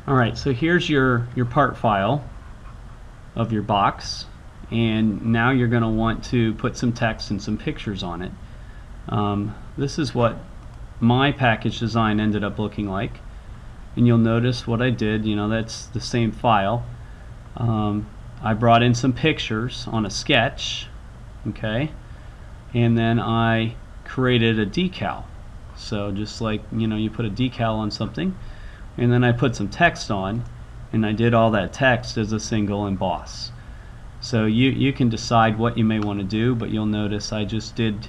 Alright, so here's your part file of your box, and now you're going to want to put some text and some pictures on it. This is what my package design ended up looking like, and you'll notice what I did, that's the same file. I brought in some pictures on a sketch, okay, and then I created a decal. So just like you put a decal on something, and then I put some text on, and I did all that text as a single emboss. So you can decide what you may want to do, but you'll notice I just did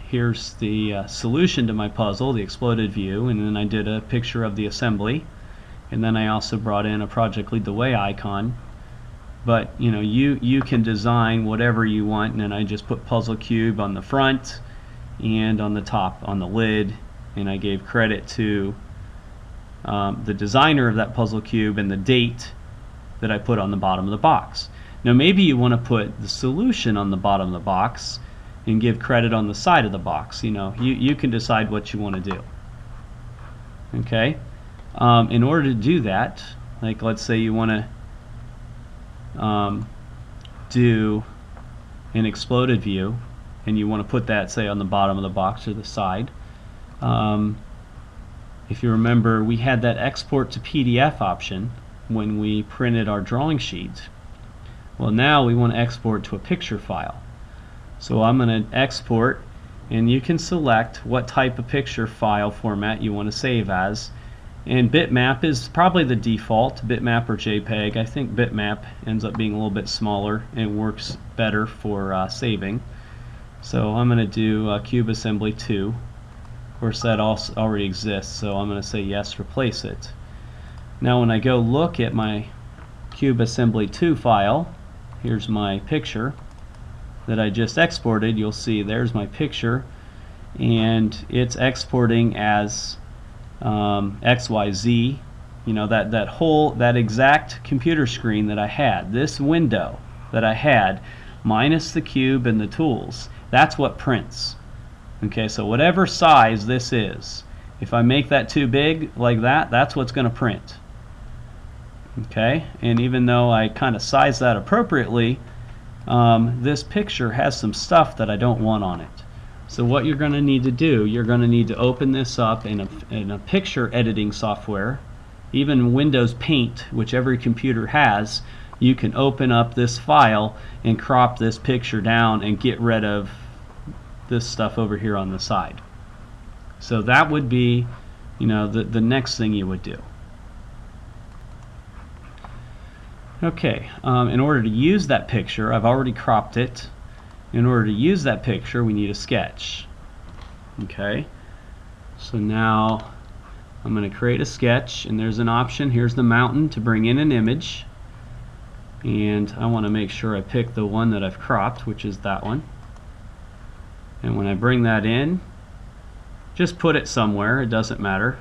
here's the solution to my puzzle, the exploded view, and then I did a picture of the assembly, and then I also brought in a Project Lead the Way icon. But you can design whatever you want, and then I just put puzzle cube on the front and on the top on the lid, and I gave credit to the designer of that puzzle cube and the date that I put on the bottom of the box. Now maybe you want to put the solution on the bottom of the box and give credit on the side of the box. You can decide what you want to do. Okay. In order to do that, like let's say you want to do an exploded view, and you want to put that, say, on the bottom of the box or the side. If you remember, we had that export to PDF option when we printed our drawing sheet. Well, now we want to export to a picture file. So I'm going to export, and you can select what type of picture file format you want to save as. And bitmap is probably the default, bitmap or JPEG. I think bitmap ends up being a little bit smaller and works better for saving. So I'm going to do Cube Assembly 2. Of course, that also already exists, so I'm going to say yes, replace it. Now when I go look at my Cube Assembly 2 file, here's my picture that I just exported. You'll see there's my picture, and it's exporting as XYZ. That exact computer screen that I had, this window that I had, minus the cube and the tools, that's what prints. Okay, so whatever size this is, if I make that too big like that, that's what's going to print. Okay, and even though I kind of sized that appropriately, this picture has some stuff that I don't want on it. So what you're going to need to do, you're going to need to open this up in a picture editing software. Even Windows Paint, which every computer has, you can open up this file and crop this picture down and get rid of this stuff over here on the side. So that would be the next thing you would do. Okay, in order to use that picture, I've already cropped it. In order to use that picture, we need a sketch. Okay, so now I'm going to create a sketch, and there's an option. Here's the mountain to bring in an image, and I want to make sure I pick the one that I've cropped, which is that one. And when I bring that in, just put it somewhere, it doesn't matter.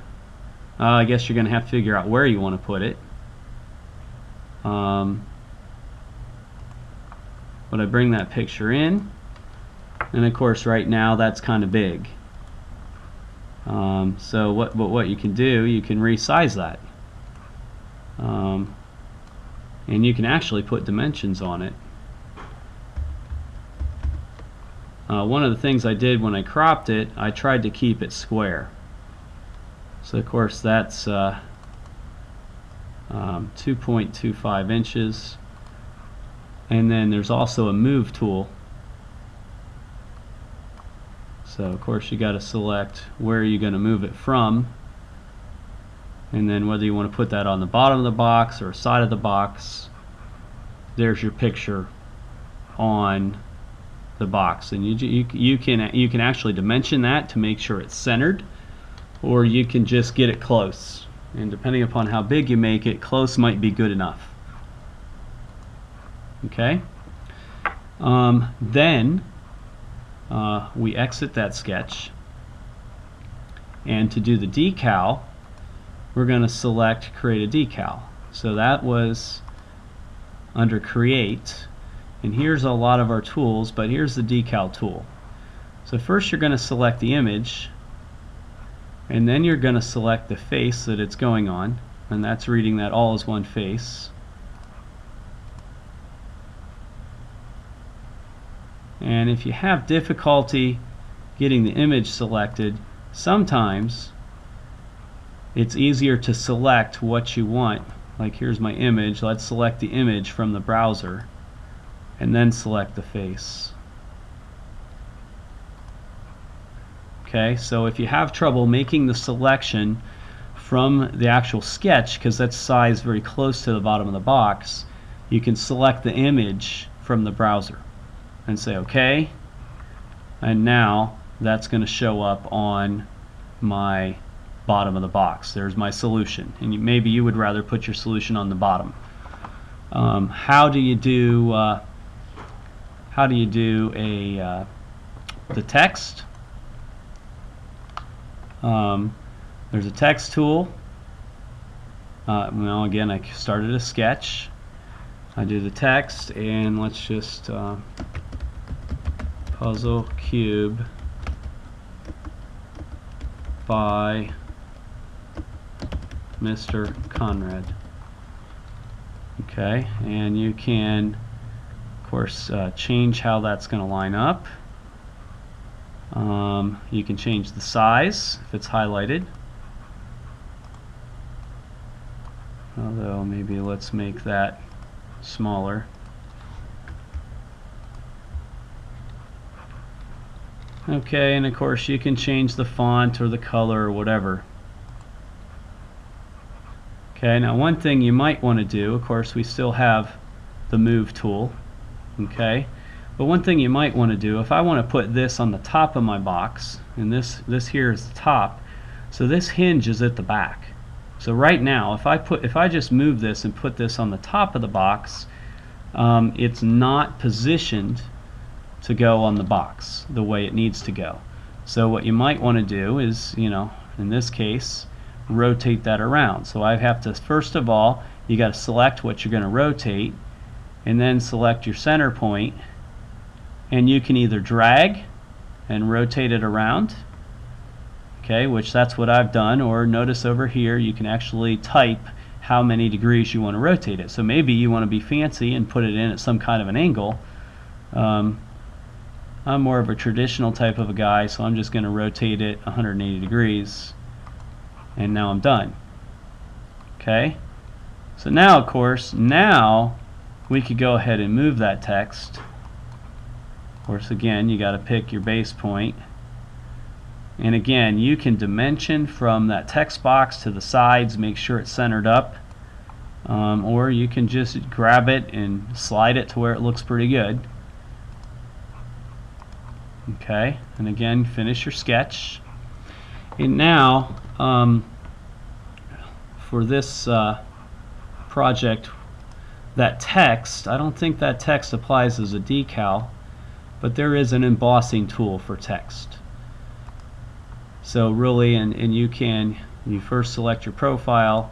I guess you're going to have to figure out where you want to put it. But I bring that picture in, and of course right now that's kind of big. So what you can do, you can resize that. And you can actually put dimensions on it. One of the things I did when I cropped it, I tried to keep it square. So of course that's 2.25 inches. And then there's also a move tool. So of course you got to select where you're going to move it from, and then whether you want to put that on the bottom of the box or side of the box. There's your picture on the box, and you can actually dimension that to make sure it's centered, or you can just get it close, and depending upon how big you make it, close might be good enough. Okay, then we exit that sketch, and to do the decal, we're going to select create a decal. So that was under create, and here's a lot of our tools, but here's the decal tool. So first you're going to select the image, and then you're going to select the face that it's going on, and that's reading that all as one face. And if you have difficulty getting the image selected, sometimes it's easier to select what you want. Like here's my image. Let's select the image from the browser and then select the face. Okay, so if you have trouble making the selection from the actual sketch, because that's sized very close to the bottom of the box, you can select the image from the browser and say OK, and now that's going to show up on my bottom of the box. There's my solution, and maybe you would rather put your solution on the bottom. How do you do the text? There's a text tool. Well, again, I started a sketch. I do the text, and let's just puzzle cube by Mr. Conrad. Okay, and you can, of course, change how that's going to line up. You can change the size if it's highlighted. Although maybe let's make that smaller. Okay, and of course you can change the font or the color or whatever. Okay, now one thing you might want to do, of course we still have the move tool, okay, but one thing you might want to do, if I want to put this on the top of my box, and this here is the top, so this hinge is at the back. So right now, if I just move this and put this on the top of the box, it's not positioned to go on the box the way it needs to go. So what you might want to do is, you know, in this case, rotate that around. So I have to, first of all, you got to select what you're going to rotate, and then select your center point, and you can either drag and rotate it around, okay, which that's what I've done, or notice over here you can actually type how many degrees you want to rotate it. So maybe you want to be fancy and put it in at some kind of an angle. I'm more of a traditional type of a guy, so I'm just going to rotate it 180 degrees, and now I'm done. Okay, so now of course, now we could go ahead and move that text. Of course, again, you got to pick your base point, and again, you can dimension from that text box to the sides, make sure it's centered up, or you can just grab it and slide it to where it looks pretty good. Okay, and again, finish your sketch. And now, for this project, that text, I don't think that text applies as a decal, but there is an embossing tool for text. So really, and you first select your profile.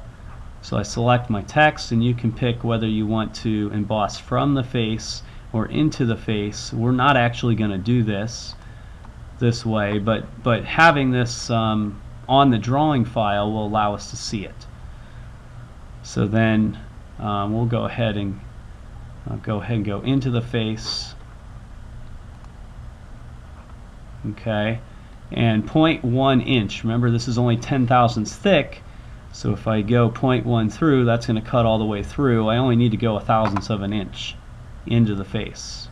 So I select my text, and you can pick whether you want to emboss from the face or into the face. We're not actually going to do this way, but having this on the drawing file will allow us to see it. So then we'll go ahead and go into the face. Okay, and 0.1 inch. Remember, this is only 10 thousandths thick. So if I go 0.1 through, that's going to cut all the way through. I only need to go 1/1000th of an inch into the face.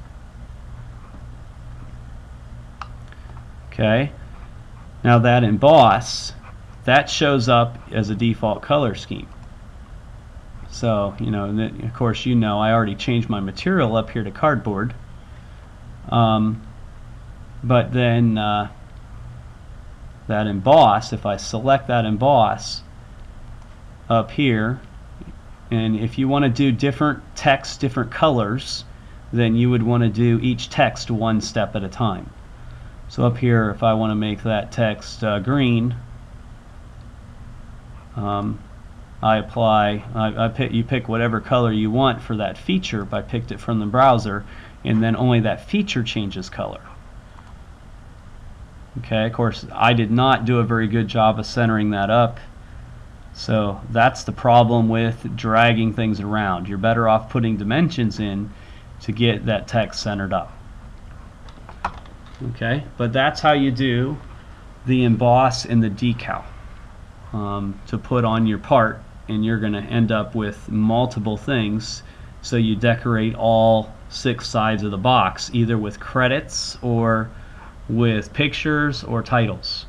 Okay, now that emboss, that shows up as a default color scheme. So, you know, of course, you know, I already changed my material up here to cardboard. But then that emboss, if I select that emboss up here, and if you want to do different text, different colors, then you would want to do each text one step at a time. So up here, if I want to make that text green, you pick whatever color you want for that feature. If I picked it from the browser, and then only that feature changes color. Okay, of course, I did not do a very good job of centering that up. So that's the problem with dragging things around. You're better off putting dimensions in to get that text centered up. Okay, but that's how you do the emboss and the decal to put on your part, and you're going to end up with multiple things. So you decorate all 6 sides of the box, either with credits or with pictures or titles.